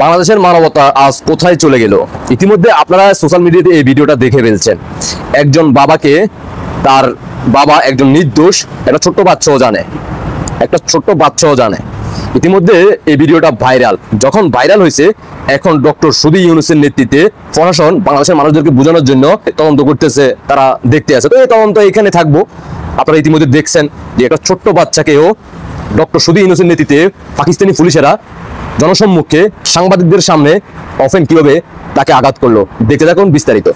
বাংলাদেশের মানবতা আজ কোথায় চলে গেল? ইতিমধ্যে আপনারা সোশ্যাল মিডিয়াতে এই ভিডিওটা দেখে ফেলছেন। একজন বাবাকে, তার বাবা একজন নির্দোষ, একটা ছোট্ট বাচ্চাও জানে। ইতিমধ্যে এই ভিডিওটা ভাইরাল। যখন ভাইরাল হয়েছে, এখন ডক্টর সুদী ইউনূসের নেতৃত্বে প্রশাসন বাংলাদেশের মানুষদেরকে বোঝানোর জন্য তদন্ত করতেছে, তারা দেখতে আছে। তো এই তদন্ত এখানে থাকবো। আপনারা ইতিমধ্যে দেখছেন যে একটা ছোট্ট বাচ্চাকেও ডক্টর সুদী ইউনূসের নেতৃত্বে পাকিস্তানি পুলিশেরা জনসম্মুখে সাংবাদিকদের সামনে অফেন কিভাবে তাকে আঘাত করলো, দেখতে থাকুন বিস্তারিত।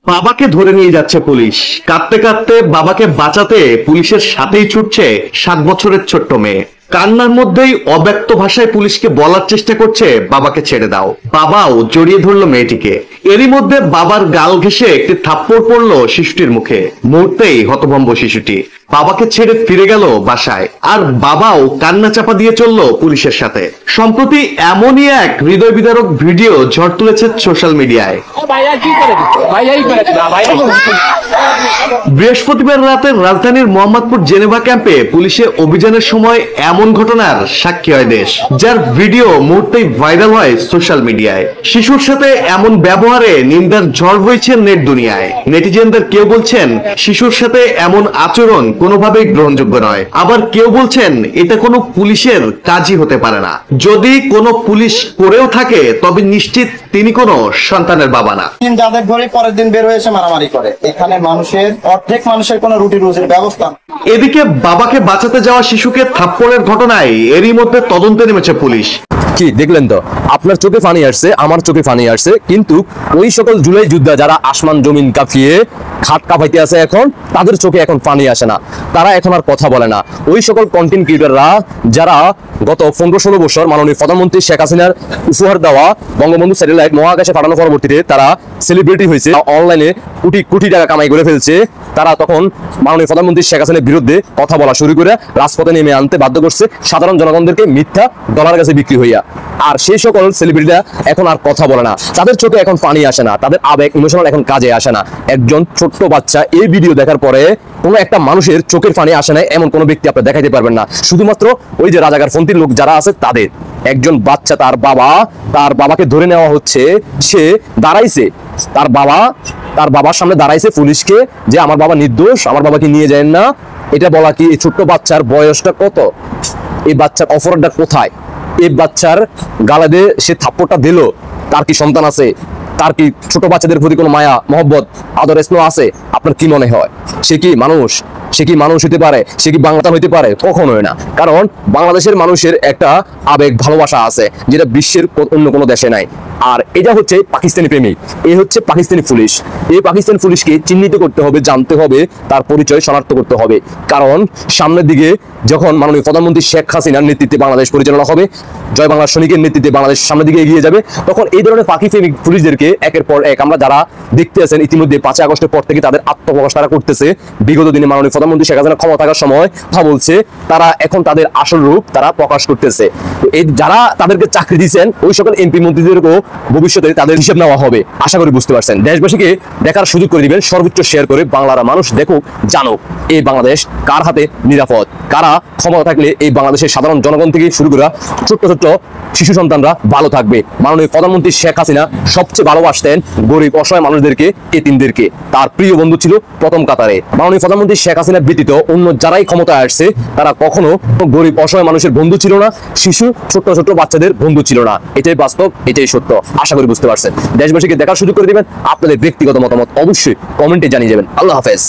বাবাকে ধরে নিয়ে যাচ্ছে পুলিশ। কাঁদতে কাঁদতে বাবাকে বাঁচাতে পুলিশের সাথেই ছুটছে 7 বছরের ছোট্ট মেয়ে। কান্নার মধ্যেই অব্যক্ত ভাষায় পুলিশকে বলার চেষ্টা করছে বাবাকে ছেড়ে দাও। বাবাও জড়িয়ে ধরলো মেয়েটিকে। এরই মধ্যে বাবার গাল ঘেঁষে একটি থাপ্পড় পড়লো শিশুটির মুখে। মুহূর্তেই হতভম্ব শিশুটি বাবাকে ছেড়ে ফিরে গেল বাসায়। আর বাবাও কান্না চাপা দিয়ে চললো পুলিশের সাথে। সম্প্রতি এমনই এক হৃদয় বিদারক ভিডিও ঝড় তুলেছে সোশ্যাল মিডিয়ায়। বৃহস্পতিবার রাতে রাজধানীর মোহাম্মদপুর জেনেভা ক্যাম্পে পুলিশের অভিযানের সময় এমন ঘটনার সাক্ষী হয় দেশ, যার ভিডিও মুহূর্তেই ভাইরাল হয় সোশ্যাল মিডিয়ায়। শিশুর সাথে এমন ব্যবহারে নিন্দার ঝড় হয়েছে নেট দুনিয়ায়। নেটিজেনদের কেউ বলছেন শিশুর সাথে এমন আচরণ কোনোভাবেই গ্রহণযোগ্য নয়, আবার কেউ বলছেন এটা কোনো পুলিশের কাজই হতে পারে না। যদি কোনো পুলিশ করেও থাকে তবে নিশ্চিত তিনি কোনো সন্তানের বাবা না। যাদের ঘরে পরের দিন বের হয়ে এসে মারামারি করে, এখানে অর্ধেক মানুষের কোনো রুটি রুজির ব্যবস্থা। এদিকে বাবাকে বাঁচাতে যাওয়া শিশুকে থাপ্পড়ের ঘটনায় এরই মধ্যে তদন্তে নেমেছে পুলিশ। কি দেখলেন তো? আপনার চোখে পানি আসছে, আমার চোখে পানি আসছে, কিন্তু ওই সকল জুলাই যোদ্ধা যারা আসমান জমিন কাঁপিয়ে খাট কাঁপাইতে আছে, এখন তাদের চোখে এখন পানি আসে না, তারা এখন আর কথা বলে না। ওই সকল কন্টেন্ট ক্রিয়েটররা যারা গত 15-16 বছর মাননীয় প্রধানমন্ত্রী শেখ হাসিনার উপহার দেওয়া বঙ্গবন্ধু স্যাটেলাইট মহাকাশে পাঠানোর পরবর্তীতে তারা সেলিব্রিটি হয়েছে, অনলাইনে কোটি কোটি টাকা কামাই করে ফেলছে, তারা তখন মাননীয় প্রধানমন্ত্রী শেখ হাসিনার বিরুদ্ধে কথা বলা শুরু করে রাজপথে নেমে আনতে বাধ্য করছে সাধারণ জনগণদেরকে মিথ্যা ডলার কাছে বিক্রি হইয়া। আর সেই সকল সেলিব্রিটিরা এখন আর কথা বলে না, তাদের চোখে এখন পানি আসে না, তাদের আবেগ ইমোশনাল এখন কাজে আসে না। একজন ছোট্ট বাচ্চা এই ভিডিও দেখার পরে কোনো একটা মানুষের চোখের পানি আসে না এমন কোনো ব্যক্তি আপনি দেখাইতে পারবেন না। শুধুমাত্র ওই যে রাজাকার ফন্তির লোক যারা আছে তাদের। একজন বাচ্চা, তার বাবাকে ধরে নেওয়া হচ্ছে, সে দাঁড়াইছে, তার বাবার সামনে দাঁড়াইছে পুলিশকে যে আমার বাবা নির্দোষ, আমার বাবাকে নিয়ে যায় না। এটা বলা কি? এই ছোট্ট বাচ্চার বয়সটা কত? এই বাচ্চার অপরাধটা কোথায়? এই বাচ্চার গালাদে সে থাপ্পড়টা দিল, তার কি সন্তান আছে? তার কি ছোট বাচ্চাদের প্রতি কোনো মায়া মহব্বত আদর স্নেহ আছে? আপনার কি মনে হয় সে কি মানুষ? সে কি মানুষ হতে পারে? সে কি বাংলাদেশ হতে পারে? কখনোই না। কারণ বাংলাদেশের মানুষের একটা আবেগ ভালোবাসা আছে যেটা বিশ্বের অন্য কোনো দেশে নাই। আর এটা হচ্ছে পাকিস্তানি প্রেমিক, এই হচ্ছে পাকিস্তানি পুলিশ। এই পাকিস্তানি পুলিশকে চিহ্নিত করতে হবে, জানতে হবে, তার পরিচয় শনাক্ত করতে হবে। কারণ সামনের দিকে যখন মাননীয় প্রধানমন্ত্রী শেখ হাসিনার নেতৃত্বে বাংলাদেশ পরিচালনা হবে, জয় বাংলা সৈনিকের নেতৃত্বে বাংলাদেশ সামনের দিকে এগিয়ে যাবে, তখন এই ধরনের পাকি প্রেমিক পুলিশদেরকে একের পর এক আমরা যারা দেখতে আছেন, ইতিমধ্যে 5 আগস্টের পর থেকে তাদের আত্মপ্রকাশ তারা করতেছে। বিগত দিনে মাননীয় প্রধানমন্ত্রী শেখ হাসিনা ক্ষমতা থাকার সময় কথা বলছে, তারা এখন তাদের আসল রূপ তারা প্রকাশ করতেছে। এই যারা তাদেরকে চাকরি দিচ্ছেন, ওই সকল এমপি মন্ত্রীদেরকেও ভবিষ্যতে তাদের হিসেব নেওয়া হবে, আশা করি বুঝতে পারছেন। দেশবাসীকে দেখার সুযোগ করে দিবেন, সর্বোচ্চ শেয়ার করে বাংলার মানুষ দেখুক, জানুক এই বাংলাদেশ কার হাতে নিরাপদ, কারা ক্ষমতা থাকলে এই বাংলাদেশের সাধারণ জনগণ থেকে শুরু করে ছোট্ট ছোট্ট শিশু সন্তানরা ভালো থাকবে। মাননীয় প্রধানমন্ত্রী শেখ হাসিনা সবচেয়ে ভালোবাসতেন গরিব অসহায় মানুষদেরকে, এতিমদেরকে। তার প্রিয় বন্ধু ছিল প্রথম কাতারে। মাননীয় প্রধানমন্ত্রী শেখ হাসিনা ব্যতীত অন্য যারাই ক্ষমতায় আসছে তারা কখনো গরিব অসহায় মানুষের বন্ধু ছিল না, শিশু ছোট্ট ছোট্ট বাচ্চাদের বন্ধু ছিল না। এটাই বাস্তব, এটাই সত্য, আশা করি বুঝতে পারছেন। দেশবাসীকে দেখার সুযোগ করে দিবেন। আপনাদের ব্যক্তিগত মতামত অবশ্যই কমেন্টে জানিয়ে যাবেন। আল্লাহ হাফেজ।